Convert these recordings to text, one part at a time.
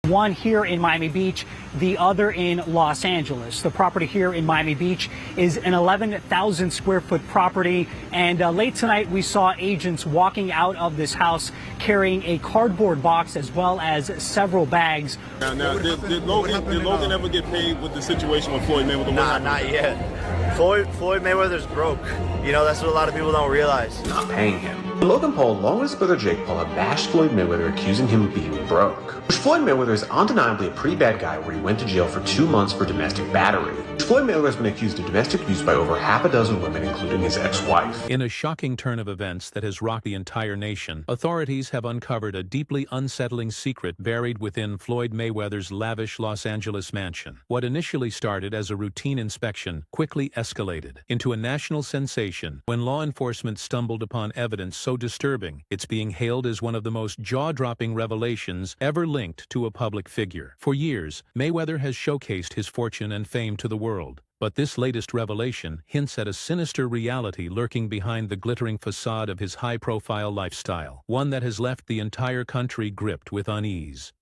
one here in Miami Beach, the other in Los Angeles. The property here in Miami Beach is an 11,000 square foot property, and late tonight we saw agents walking out of this house carrying a cardboard box as well as several bags. Now did Logan ever get paid with the situation with Floyd Mayweather? Nah, not yet. Floyd Mayweather's broke. You know, that's what a lot of people don't realize. Not paying him. Logan Paul, along with his brother Jake Paul, have bashed Floyd Mayweather, accusing him of being broke. Which Floyd Mayweather is undeniably a pretty bad guy, where he went to jail for 2 months for domestic battery. Floyd Mayweather has been accused of domestic abuse by over half a dozen women, including his ex-wife. In a shocking turn of events that has rocked the entire nation, authorities have uncovered a deeply unsettling secret buried within Floyd Mayweather's lavish Los Angeles mansion. What initially started as a routine inspection quickly escalated into a national sensation when law enforcement stumbled upon evidence so disturbing it's being hailed as one of the most jaw-dropping revelations ever linked to a public figure. For years, Mayweather has showcased his fortune and fame to the world. But this latest revelation hints at a sinister reality lurking behind the glittering facade of his high-profile lifestyle, one that has left the entire country gripped with unease.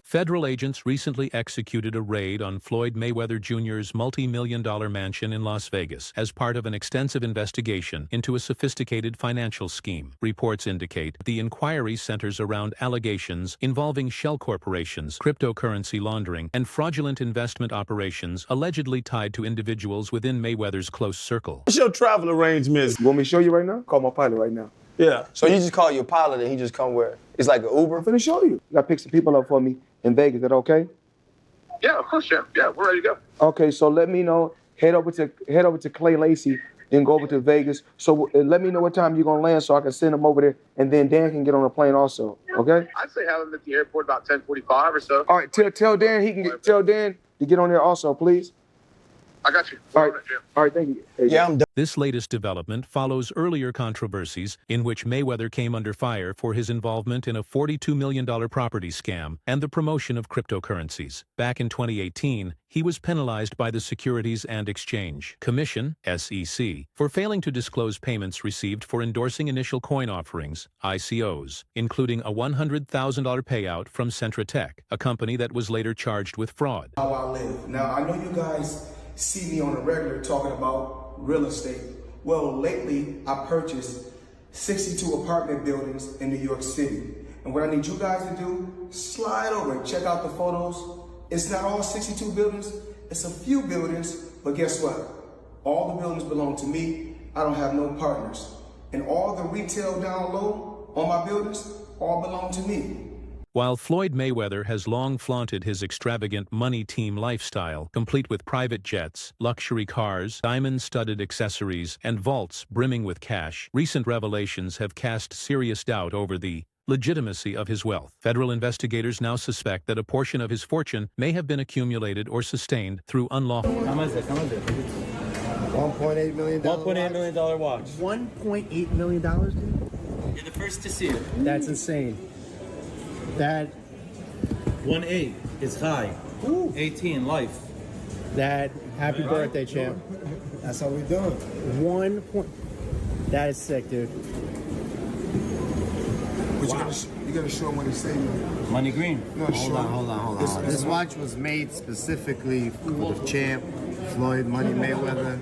Federal agents recently executed a raid on Floyd Mayweather Jr.'s multi-million-dollar mansion in Las Vegas as part of an extensive investigation into a sophisticated financial scheme. Reports indicate the inquiry centers around allegations involving shell corporations, cryptocurrency laundering, and fraudulent investment operations allegedly tied to individuals within Mayweather's close circle. What's your travel arrangements? You want me to show you right now? Call my pilot right now. Yeah. So you just call your pilot and he just come where? It's like an Uber? I'm finna show you. You gotta pick some people up for me in Vegas. Is that okay? Yeah, of course, Jim. Yeah, we're ready to go. Okay, so let me know. Head over to Clay Lacey, then go over to Vegas. So let me know what time you're gonna land so I can send him over there, and then Dan can get on the plane also. Okay? I'd say have him at the airport about 10:45 or so. All right, tell Dan tell Dan to get on there also, please. I got you. All right, Jim. all right, thank you. Hey, Yeah, I'm done. This latest development follows earlier controversies in which Mayweather came under fire for his involvement in a $42 million property scam and the promotion of cryptocurrencies. Back in 2018, he was penalized by the Securities and Exchange Commission, SEC, for failing to disclose payments received for endorsing initial coin offerings, ICOs, including a $100,000 payout from Centra Tech, a company that was later charged with fraud. How I live. Now, I know you guys see me on a regular talking about real estate. Well, lately I purchased 62 apartment buildings in New York City. And what I need you guys to do, slide over and check out the photos. It's not all 62 buildings, it's a few buildings, but guess what? All the buildings belong to me. I don't have no partners. And all the retail down low on my buildings all belong to me. While Floyd Mayweather has long flaunted his extravagant money team lifestyle, complete with private jets, luxury cars, diamond-studded accessories, and vaults brimming with cash, recent revelations have cast serious doubt over the legitimacy of his wealth. Federal investigators now suspect that a portion of his fortune may have been accumulated or sustained through unlawful... $1.8 million. $1.8 million watch. $1.8 million, dude? You're the first to see it. That's insane. That 1.8 is high. 18 life. That happy birthday, champ. That's how we doing. 1 point. That is sick, dude. But you gotta show them what it's saying. Money green. No, Hold on. This watch was made specifically for the champ, Floyd Money Mayweather.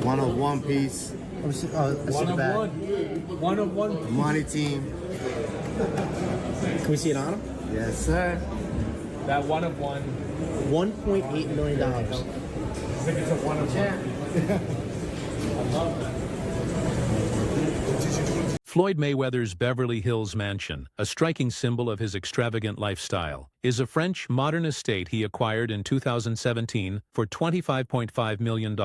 101 piece. I see the back. One of one. Money team. Can we see it on him? Yes, sir. That one of one. $1.8 million. I think it's a one of one. I love that. Floyd Mayweather's Beverly Hills mansion, a striking symbol of his extravagant lifestyle, is a French modern estate he acquired in 2017 for $25.5 million.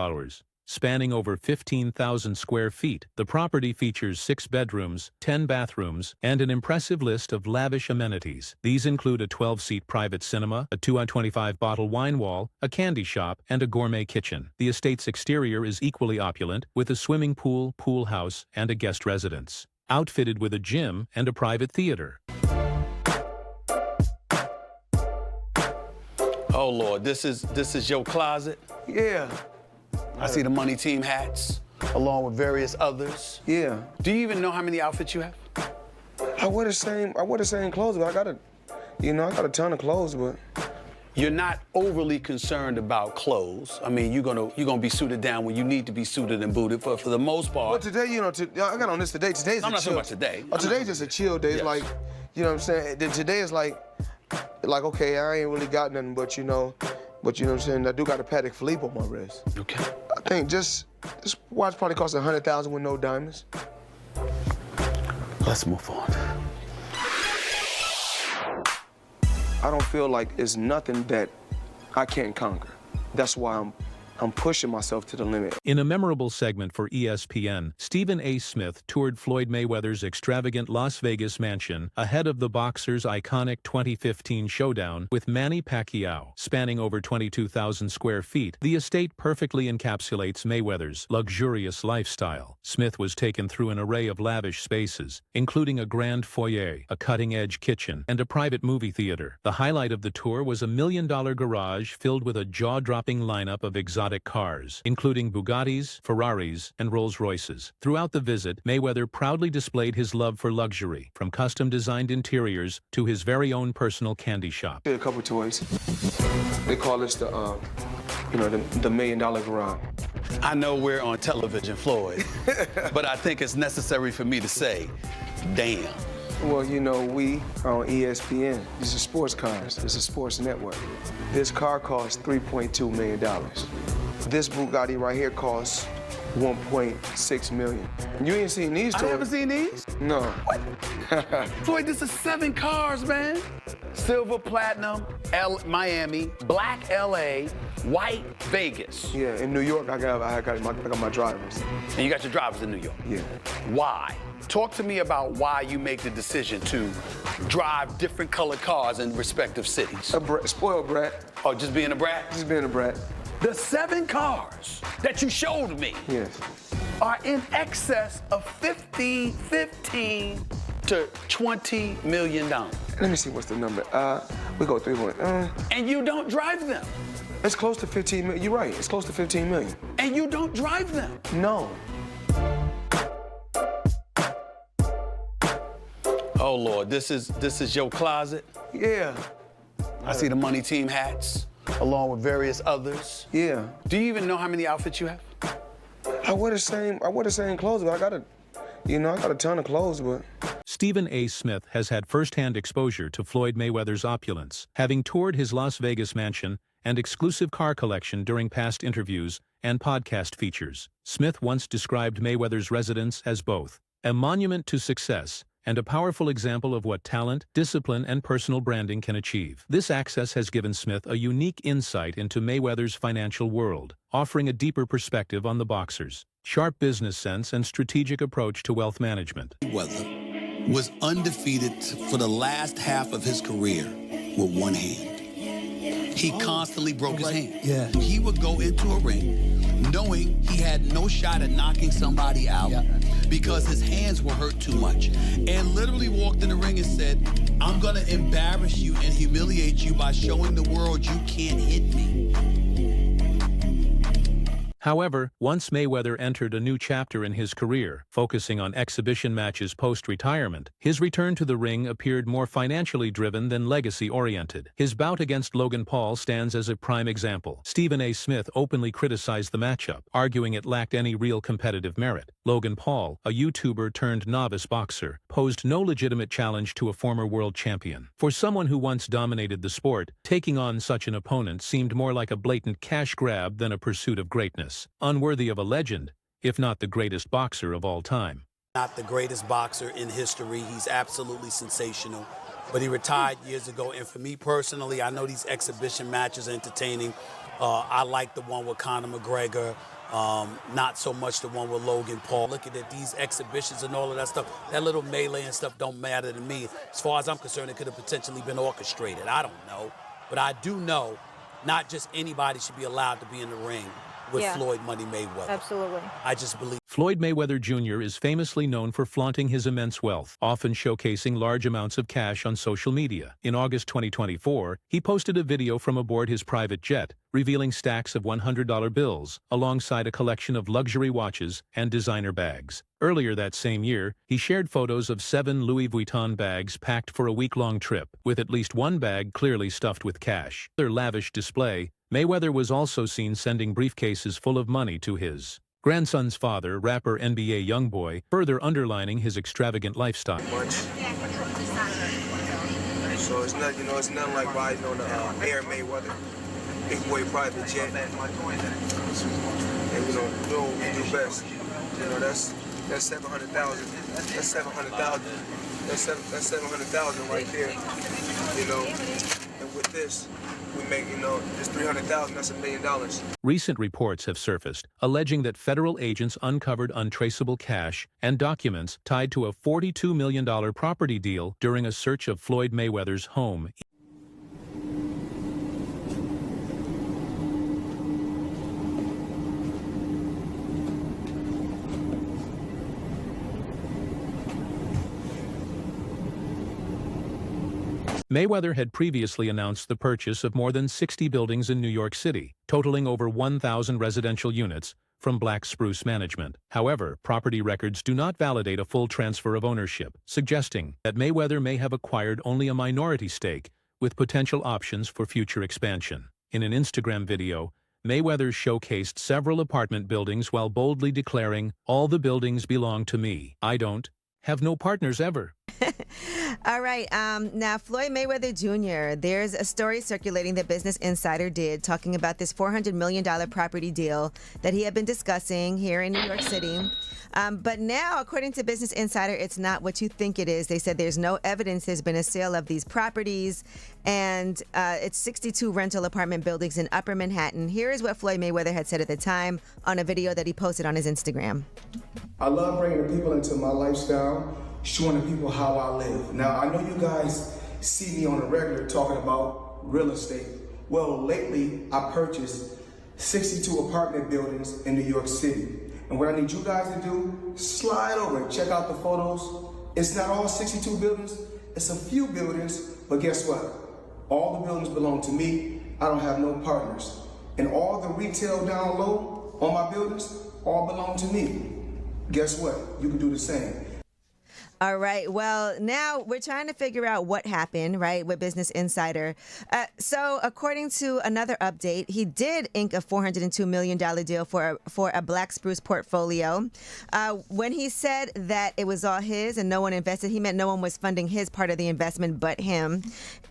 Spanning over 15,000 square feet, the property features 6 bedrooms, 10 bathrooms, and an impressive list of lavish amenities. These include a 12-seat private cinema, a 225-bottle wine wall, a candy shop, and a gourmet kitchen. The estate's exterior is equally opulent, with a swimming pool, pool house, and a guest residence, outfitted with a gym and a private theater. Oh Lord, this is your closet? Yeah. I see the money team hats, along with various others. Yeah. Do you even know how many outfits you have? I wear the same clothes, but I got a ton of clothes, but You're not overly concerned about clothes. I mean, you're gonna be suited down when you need to be suited and booted, but for the most part. Well, today, I got on this today. Today's I'm a not chill. talking about today. Oh, today's just a chill day. It's Yes. like, you know what I'm saying? Today is like, okay, I ain't really got nothing, but you know what I'm saying? I do got a Patek Philippe on my wrist. Okay. I think this watch probably costs $100,000 with no diamonds. Let's move on. I don't feel like it's nothing that I can't conquer. That's why I'm pushing myself to the limit. In a memorable segment for ESPN, Stephen A. Smith toured Floyd Mayweather's extravagant Las Vegas mansion ahead of the boxer's iconic 2015 showdown with Manny Pacquiao. Spanning over 22,000 square feet, the estate perfectly encapsulates Mayweather's luxurious lifestyle. Smith was taken through an array of lavish spaces, including a grand foyer, a cutting-edge kitchen, and a private movie theater. The highlight of the tour was a $1 million garage filled with a jaw-dropping lineup of exotic cars, including Bugattis, Ferraris, and Rolls-Royces. Throughout the visit, Mayweather proudly displayed his love for luxury, from custom-designed interiors to his very own personal candy shop. A couple toys. They call this the $1 million garage. I know we're on television, Floyd, but I think it's necessary for me to say, damn. Well, we are on ESPN. These are sports cars. It's a sports network. This car costs $3.2 million. This Bugatti right here costs $1.6 million. You ain't seen these toys? I haven't seen these? No. What? Floyd, this is 7 cars, man. Silver, platinum, Miami, black LA, white Vegas. Yeah, in New York, I got my drivers. And you got your drivers in New York? Yeah. Why? Talk to me about why you make the decision to drive different colored cars in respective cities. Spoiled brat. Oh, just being a brat? Just being a brat. The 7 cars that you showed me Yes. are in excess of $15 to $20 million. Let me see what's the number. We go 3 point. And you don't drive them. It's close to 15 million. You're right. It's close to 15 million. And you don't drive them. No. Oh Lord, this is your closet? Yeah. I see the money team hats, along with various others. Yeah. Do you even know how many outfits you have? I wear the same clothes, but I got a ton of clothes, but. Stephen A. Smith has had first-hand exposure to Floyd Mayweather's opulence, having toured his Las Vegas mansion and exclusive car collection during past interviews and podcast features. Smith once described Mayweather's residence as both a monument to success and a powerful example of what talent, discipline, and personal branding can achieve. This access has given Smith a unique insight into Mayweather's financial world, offering a deeper perspective on the boxer's sharp business sense and strategic approach to wealth management. Mayweather was undefeated for the last half of his career with one hand. He constantly broke his hand. Yeah. He would go into a ring knowing he had no shot at knocking somebody out because his hands were hurt too much, and literally walked in the ring and said, I'm gonna embarrass you and humiliate you by showing the world you can't hit me. However, once Mayweather entered a new chapter in his career, focusing on exhibition matches post-retirement, his return to the ring appeared more financially driven than legacy-oriented. His bout against Logan Paul stands as a prime example. Stephen A. Smith openly criticized the matchup, arguing it lacked any real competitive merit. Logan Paul, a YouTuber-turned-novice boxer, posed no legitimate challenge to a former world champion. For someone who once dominated the sport, taking on such an opponent seemed more like a blatant cash grab than a pursuit of greatness, unworthy of a legend, if not the greatest boxer of all time. Not the greatest boxer in history. He's absolutely sensational. But he retired years ago. And for me personally, I know these exhibition matches are entertaining. I like the one with Conor McGregor. Not so much the one with Logan Paul. Looking at these exhibitions and all of that stuff, that little melee and stuff don't matter to me. As far as I'm concerned, it could have potentially been orchestrated. I don't know. But I do know not just anybody should be allowed to be in the ring with Floyd Money Mayweather. Absolutely. I just believe. Floyd Mayweather Jr. is famously known for flaunting his immense wealth, often showcasing large amounts of cash on social media. In August 2024, he posted a video from aboard his private jet, revealing stacks of $100 bills, alongside a collection of luxury watches and designer bags. Earlier that same year, he shared photos of 7 Louis Vuitton bags packed for a week-long trip, with at least one bag clearly stuffed with cash. Their lavish display, Mayweather was also seen sending briefcases full of money to his grandson's father, rapper NBA Youngboy, further underlining his extravagant lifestyle. So it's not, it's nothing like riding on the Air Mayweather, big boy private jet. And doing what we do best. That's 700,000. That's 700,000. That's 700,000 right there. And with this, we make, just 300,000, that's $1 million. Recent reports have surfaced, alleging that federal agents uncovered untraceable cash and documents tied to a $42 million property deal during a search of Floyd Mayweather's home. Mayweather had previously announced the purchase of more than 60 buildings in New York City, totaling over 1,000 residential units from Black Spruce Management. However, property records do not validate a full transfer of ownership, suggesting that Mayweather may have acquired only a minority stake, with potential options for future expansion. In an Instagram video, Mayweather showcased several apartment buildings while boldly declaring, "All the buildings belong to me. I don't have no partners ever." All right. Now, Floyd Mayweather Jr., there's a story circulating that Business Insider did talking about this $400 million property deal that he had been discussing here in New York City. But now, according to Business Insider, it's not what you think it is. They said there's no evidence there's been a sale of these properties, and it's 62 rental apartment buildings in Upper Manhattan. Here is what Floyd Mayweather had said at the time on a video that he posted on his Instagram. I love bringing the people into my lifestyle, showing the people how I live. Now, I know you guys see me on a regular talking about real estate. Well, lately, I purchased 62 apartment buildings in New York City. And what I need you guys to do, slide over and check out the photos. It's not all 62 buildings, it's a few buildings, but guess what? All the buildings belong to me. I don't have no partners. And all the retail down low on my buildings all belong to me. Guess what? You can do the same. All right. Well, now we're trying to figure out what happened, right, with Business Insider. So according to another update, he did ink a $402 million deal for a Black Spruce portfolio. When he said that it was all his and no one invested, he meant no one was funding his part of the investment but him.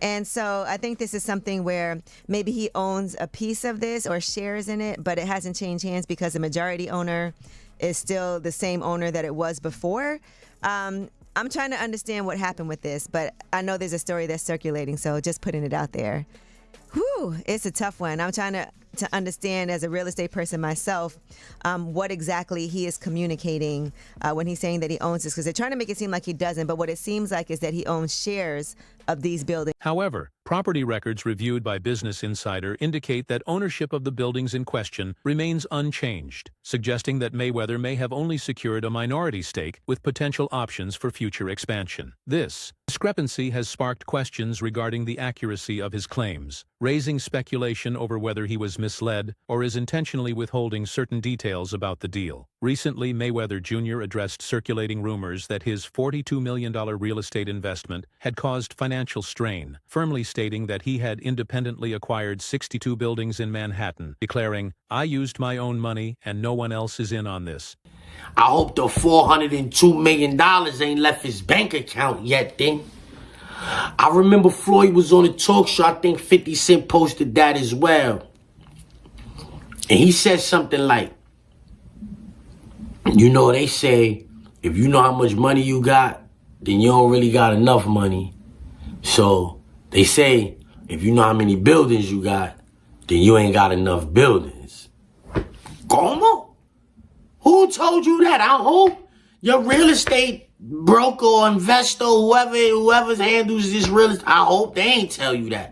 And so I think this is something where maybe he owns a piece of this or shares in it, but it hasn't changed hands because the majority owner is still the same owner that it was before. I'm trying to understand what happened with this, but I know there's a story that's circulating, so just putting it out there. Whew, it's a tough one. I'm trying to understand as a real estate person myself what exactly he is communicating when he's saying that he owns this, because they're trying to make it seem like he doesn't, but what it seems like is that he owns shares of these buildings. However, property records reviewed by Business Insider indicate that ownership of the buildings in question remains unchanged, suggesting that Mayweather may have only secured a minority stake with potential options for future expansion. This discrepancy has sparked questions regarding the accuracy of his claims, raising speculation over whether he was misled or is intentionally withholding certain details about the deal. Recently, Mayweather Jr. addressed circulating rumors that his $42 million real estate investment had caused financial strain, firmly stating that he had independently acquired 62 buildings in Manhattan, declaring, "I used my own money and no one else is in on this." I hope the $402 million ain't left his bank account yet, then. I remember Floyd was on a talk show. I think 50 Cent posted that as well. And he said something like, they say if you know how much money you got, then you don't really got enough money. So they say, if you know how many buildings you got, then you ain't got enough buildings. ¿Cómo? Who told you that? I hope your real estate broker or investor, whoever handles this real estate, I hope they ain't tell you that.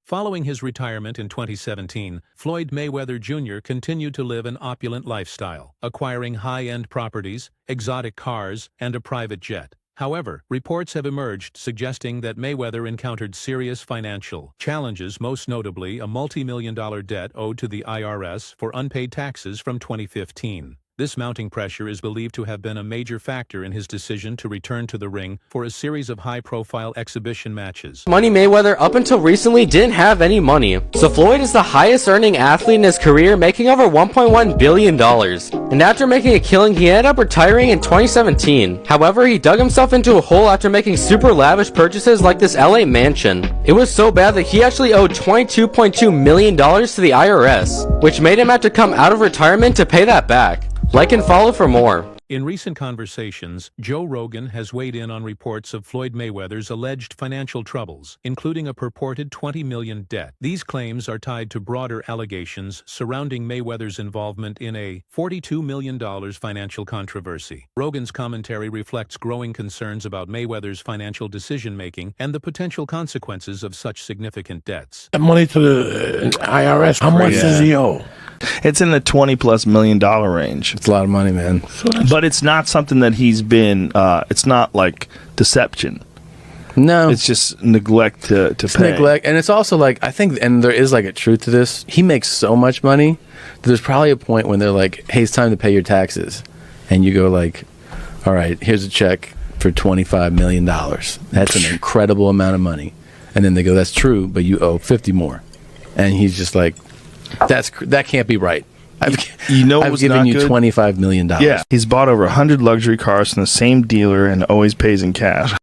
Following his retirement in 2017, Floyd Mayweather Jr. continued to live an opulent lifestyle, acquiring high-end properties, exotic cars, and a private jet. However, reports have emerged suggesting that Mayweather encountered serious financial challenges, most notably a multi-million-dollar debt owed to the IRS for unpaid taxes from 2015. This mounting pressure is believed to have been a major factor in his decision to return to the ring for a series of high-profile exhibition matches. Money Mayweather up until recently didn't have any money, so Floyd is the highest earning athlete in his career, making over $1.1 billion. And after making a killing, he ended up retiring in 2017. However, he dug himself into a hole after making super lavish purchases like this LA mansion. It was so bad that he actually owed $22.2 million to the IRS, which made him have to come out of retirement to pay that back. Like and follow for more. In recent conversations, Joe Rogan has weighed in on reports of Floyd Mayweather's alleged financial troubles, including a purported $20 million debt. These claims are tied to broader allegations surrounding Mayweather's involvement in a $42 million financial controversy. Rogan's commentary reflects growing concerns about Mayweather's financial decision-making and the potential consequences of such significant debts. Money to the IRS, how much does he owe? It's in the $20+ million range. It's a lot of money, man. But it's not something that he's been, it's not like deception. No. It's just neglect to pay. Neglect. And it's also like, I think, and there is like a truth to this, he makes so much money, there's probably a point when they're like, hey, it's time to pay your taxes. And you go like, all right, here's a check for $25 million. That's an incredible amount of money. And then they go, that's true, but you owe 50 more. And he's just like, that can't be right. I've given you $25 million. Yeah, he's bought over 100 luxury cars from the same dealer and always pays in cash.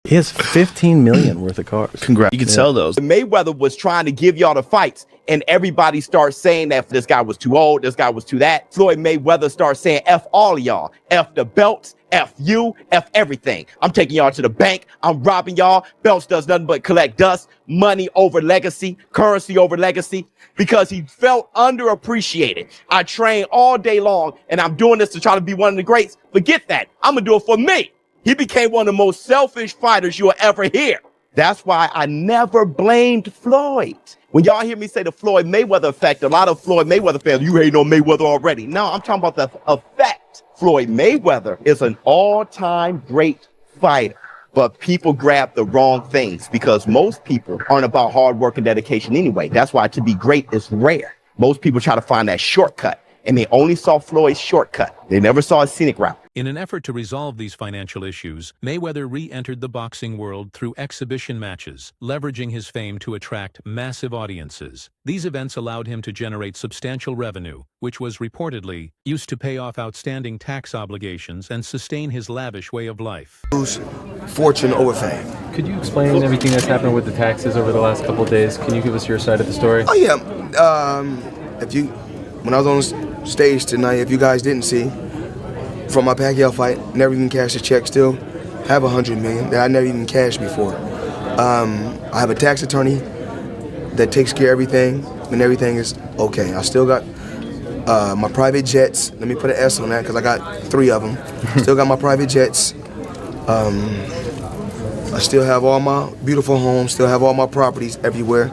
He has $15 million worth of cars. Congrats. You can sell those. Mayweather was trying to give y'all the fights, and everybody starts saying that this guy was too old, this guy was too that. Floyd Mayweather starts saying, F all of y'all. F the belts, F you, F everything. I'm taking y'all to the bank. I'm robbing y'all. Belts does nothing but collect dust, money over legacy, currency over legacy, because he felt underappreciated. I train all day long, and I'm doing this to try to be one of the greats. Forget that. I'm going to do it for me. He became one of the most selfish fighters you'll ever hear. That's why I never blamed Floyd. When y'all hear me say the Floyd Mayweather effect, a lot of Floyd Mayweather fans, you hating on Mayweather already. No, I'm talking about the effect. Floyd Mayweather is an all-time great fighter, but people grab the wrong things because most people aren't about hard work and dedication anyway. That's why to be great is rare. Most people try to find that shortcut, and they only saw Floyd's shortcut. They never saw a scenic route. In an effort to resolve these financial issues, Mayweather re-entered the boxing world through exhibition matches, leveraging his fame to attract massive audiences. These events allowed him to generate substantial revenue, which was reportedly used to pay off outstanding tax obligations and sustain his lavish way of life. Fortune over fame. Could you explain everything that's happened with the taxes over the last couple of days? Can you give us your side of the story? Oh yeah. When I was on stage tonight, if you guys didn't see, from my Pacquiao fight, never even cashed a check. Still have $100 million that I never even cashed before. I have a tax attorney that takes care of everything, and everything is okay. I still got my private jets. Let me put an S on that because I got 3 of them. Still got my private jets. I still have all my beautiful homes. Still have all my properties everywhere,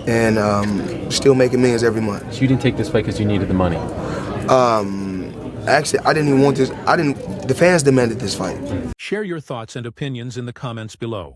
and still making millions every month. So you didn't take this fight because you needed the money? Actually, I didn't even want this. The fans demanded this fight. Share your thoughts and opinions in the comments below.